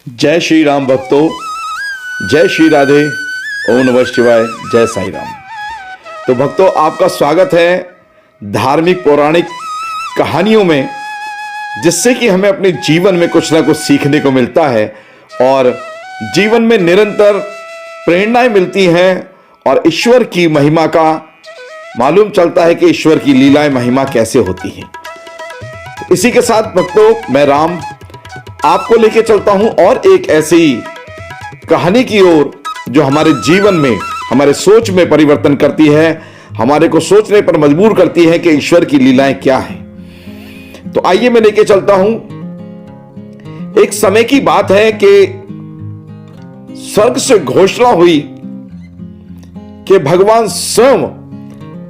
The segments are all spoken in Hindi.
जय श्री राम भक्तों, जय श्री राधे, ओम नमः शिवाय, जय साईं राम। तो भक्तों, आपका स्वागत है धार्मिक पौराणिक कहानियों में, जिससे कि हमें अपने जीवन में कुछ ना कुछ सीखने को मिलता है और जीवन में निरंतर प्रेरणाएं मिलती हैं और ईश्वर की महिमा का मालूम चलता है कि ईश्वर की लीलाएं महिमा कैसे होती हैं। इसी के साथ भक्तों, मैं राम आपको लेके चलता हूं और एक ऐसी कहानी की ओर जो हमारे जीवन में, हमारे सोच में परिवर्तन करती है, हमारे को सोचने पर मजबूर करती है कि ईश्वर की लीलाएं क्या हैं। तो आइए मैं लेके चलता हूं। एक समय की बात है कि स्वर्ग से घोषणा हुई कि भगवान स्वयं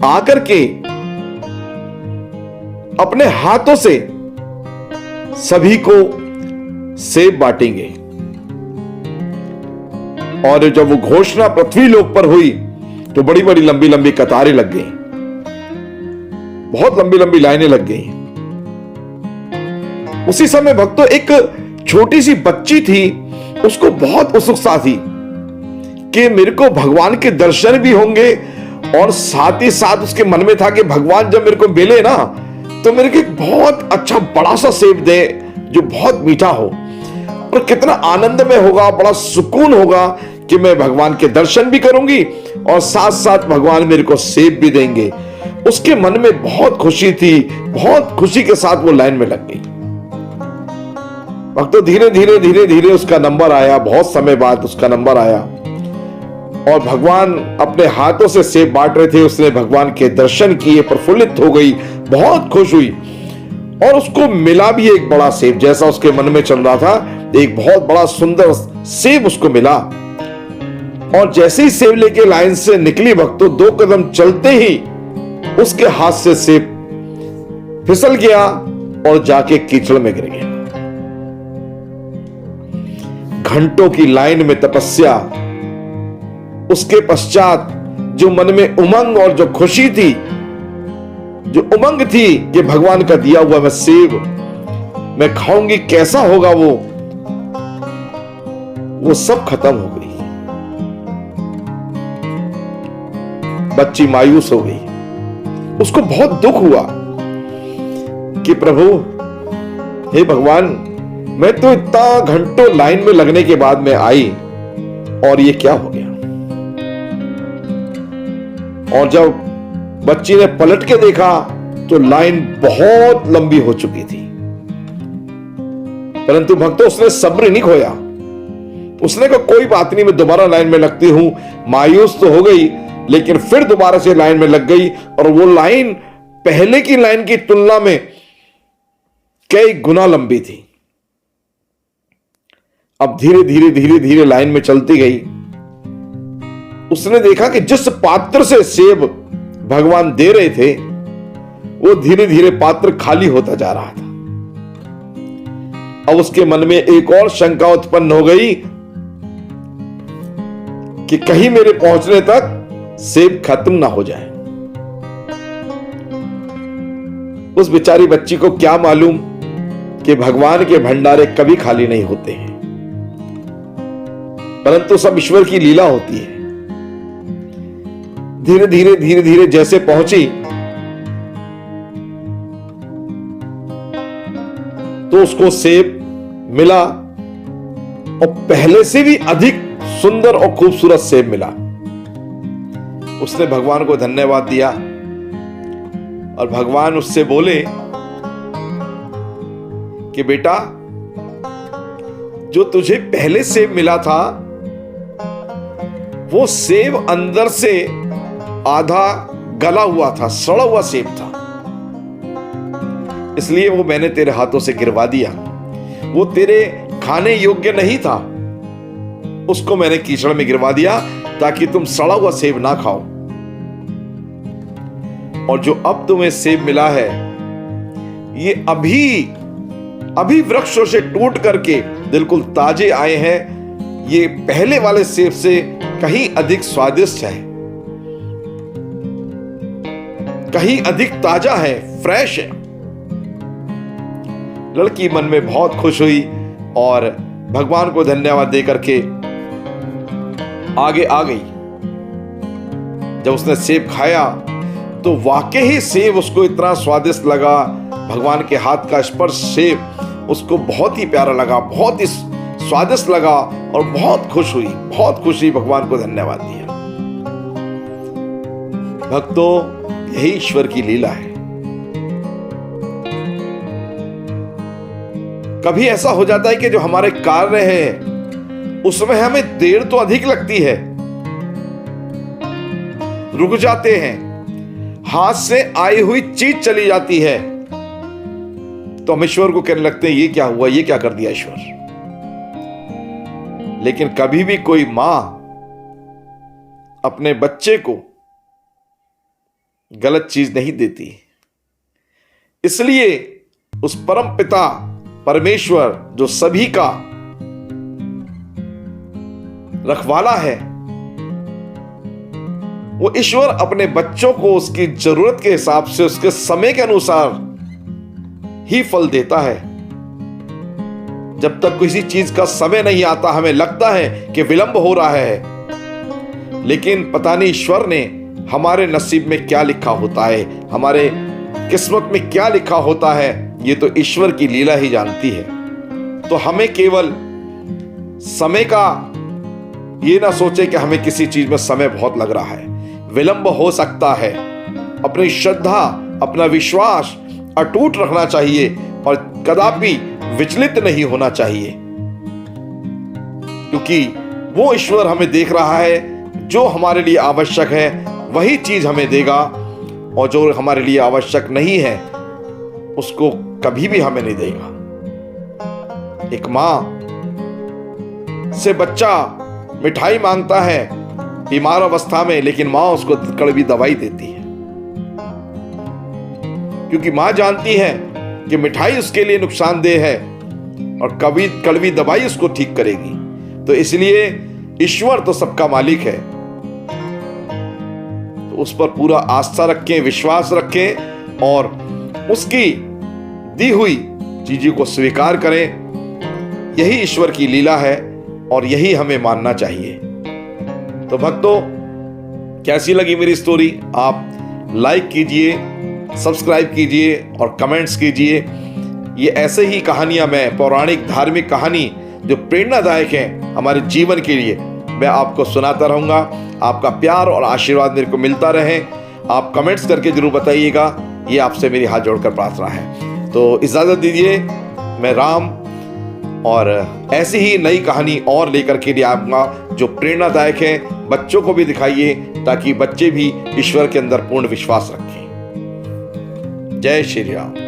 आकर के अपने हाथों से सभी को सेब बांटेंगे। और जब वो घोषणा पृथ्वी लोक पर हुई तो बड़ी बड़ी लंबी लंबी कतारें लग गई, बहुत लंबी लंबी लाइनें लग गई। उसी समय भक्तों, एक छोटी सी बच्ची थी, उसको बहुत उत्सुकता थी कि मेरे को भगवान के दर्शन भी होंगे और साथ ही साथ उसके मन में था कि भगवान जब मेरे को मिले ना तो मेरे को एक बहुत अच्छा बड़ा सा सेब दे जो बहुत मीठा हो, और कितना आनंद में होगा, बड़ा सुकून होगा कि मैं भगवान के दर्शन भी करूंगी और साथ साथ भगवान मेरे को सेब भी देंगे। उसके मन में बहुत खुशी थी, बहुत खुशी के साथ वो लाइन में लग गई। भक्तों, धीरे धीरे धीरे धीरे उसका नंबर आया, बहुत समय बाद उसका नंबर आया और भगवान अपने हाथों से सेब बांट रहे थे। उसने भगवान के दर्शन किए, प्रफुल्लित हो गई, बहुत खुश हुई और उसको मिला भी एक बड़ा सेब। जैसा उसके मन में चल रहा था, एक बहुत बड़ा सुंदर सेब उसको मिला। और जैसे ही सेब लेके लाइन से निकली भक्तों, 2 कदम चलते ही उसके हाथ से सेब फिसल गया और जाके कीचड़ में गिर गया। घंटों की लाइन में तपस्या, उसके पश्चात जो मन में उमंग और जो खुशी थी, जो उमंग थी कि भगवान का दिया हुआ मैं सेब मैं खाऊंगी, कैसा होगा वो सब खत्म हो गई। बच्ची मायूस हो गई, उसको बहुत दुख हुआ कि प्रभु, हे भगवान, मैं तो इतना घंटों लाइन में लगने के बाद में आई और ये क्या हो गया। और जब बच्ची ने पलट के देखा तो लाइन बहुत लंबी हो चुकी थी, परंतु भक्तों, उसने सब्र नहीं खोया। उसने कहा कोई बात नहीं, मैं दोबारा लाइन में लगती हूं। मायूस तो हो गई, लेकिन फिर दोबारा से लाइन में लग गई और वो लाइन पहले की लाइन की तुलना में कई गुना लंबी थी। अब धीरे धीरे धीरे धीरे लाइन में चलती गई। उसने देखा कि जिस पात्र से सेब भगवान दे रहे थे, वो धीरे धीरे पात्र खाली होता जा रहा था। अब उसके मन में एक और शंका उत्पन्न हो गई कि कहीं मेरे पहुंचने तक सेब खत्म ना हो जाए। उस बेचारी बच्ची को क्या मालूम कि भगवान के भंडारे कभी खाली नहीं होते हैं, परंतु सब ईश्वर की लीला होती है। धीरे धीरे धीरे धीरे जैसे पहुंची तो उसको सेब मिला और पहले से भी अधिक सुंदर और खूबसूरत सेब मिला। उसने भगवान को धन्यवाद दिया और भगवान उससे बोले कि बेटा, जो तुझे पहले सेब मिला था वो सेब अंदर से आधा गला हुआ था, सड़ा हुआ सेब था, इसलिए वो मैंने तेरे हाथों से गिरवा दिया। वो तेरे खाने योग्य नहीं था, उसको मैंने कीचड़ में गिरवा दिया ताकि तुम सड़ा हुआ सेब ना खाओ। और जो अब तुम्हें सेब मिला है, ये अभी वृक्षों से टूट करके बिल्कुल ताजे आए हैं। ये पहले वाले सेब से कहीं अधिक स्वादिष्ट है, कहीं अधिक ताजा है, फ्रेश है। लड़की मन में बहुत खुश हुई और भगवान को धन्यवाद दे करके आगे आ गई। जब उसने सेब खाया तो वाकई ही सेब उसको इतना स्वादिष्ट लगा, भगवान के हाथ का स्पर्श सेब उसको बहुत ही प्यारा लगा, बहुत ही स्वादिष्ट लगा और बहुत खुश हुई, बहुत खुशी, भगवान को धन्यवाद दिया। भक्तों, यही ईश्वर की लीला है। कभी ऐसा हो जाता है कि जो हमारे कार्य हैं उसमें हमें देर तो अधिक लगती है, रुक जाते हैं, हाथ से आई हुई चीज चली जाती है, तो हम ईश्वर को कहने लगते हैं ये क्या हुआ, ये क्या कर दिया ईश्वर। लेकिन कभी भी कोई मां अपने बच्चे को गलत चीज नहीं देती। इसलिए उस परम पिता परमेश्वर जो सभी का रखवाला है, वो ईश्वर अपने बच्चों को उसकी जरूरत के हिसाब से, उसके समय के अनुसार ही फल देता है। जब तक किसी चीज का समय नहीं आता, हमें लगता है कि विलंब हो रहा है, लेकिन पता नहीं ईश्वर ने हमारे नसीब में क्या लिखा होता है, हमारे किस्मत में क्या लिखा होता है, ये तो ईश्वर की लीला ही जानती है। तो हमें केवल समय का ये ना सोचे कि हमें किसी चीज में समय बहुत लग रहा है, विलंब हो सकता है। अपनी श्रद्धा, अपना विश्वास अटूट रखना चाहिए और कदापि विचलित नहीं होना चाहिए, क्योंकि वो ईश्वर हमें देख रहा है। जो हमारे लिए आवश्यक है वही चीज हमें देगा, और जो हमारे लिए आवश्यक नहीं है उसको कभी भी हमें नहीं देगा। एक मां से बच्चा मिठाई मांगता है बीमार अवस्था में, लेकिन मां उसको कड़वी दवाई देती है, क्योंकि मां जानती है कि मिठाई उसके लिए नुकसानदेह है और कड़वी दवाई उसको ठीक करेगी। तो इसलिए ईश्वर तो सबका मालिक है, तो उस पर पूरा आस्था रखें, विश्वास रखें और उसकी दी हुई चीजों को स्वीकार करें। यही ईश्वर की लीला है और यही हमें मानना चाहिए। तो भक्तों, कैसी लगी मेरी स्टोरी? आप लाइक कीजिए, सब्सक्राइब कीजिए और कमेंट्स कीजिए। ये ऐसे ही कहानियां, मैं पौराणिक धार्मिक कहानी जो प्रेरणादायक हैं हमारे जीवन के लिए, मैं आपको सुनाता रहूंगा। आपका प्यार और आशीर्वाद मेरे को मिलता रहे। आप कमेंट्स करके जरूर बताइएगा, ये आपसे मेरी हाथ जोड़कर प्रार्थना है। तो इजाजत दीजिए, मैं राम, और ऐसी ही नई कहानी और लेकर के लिए आऊंगा जो प्रेरणादायक है। बच्चों को भी दिखाइए ताकि बच्चे भी ईश्वर के अंदर पूर्ण विश्वास रखें। जय श्री राम।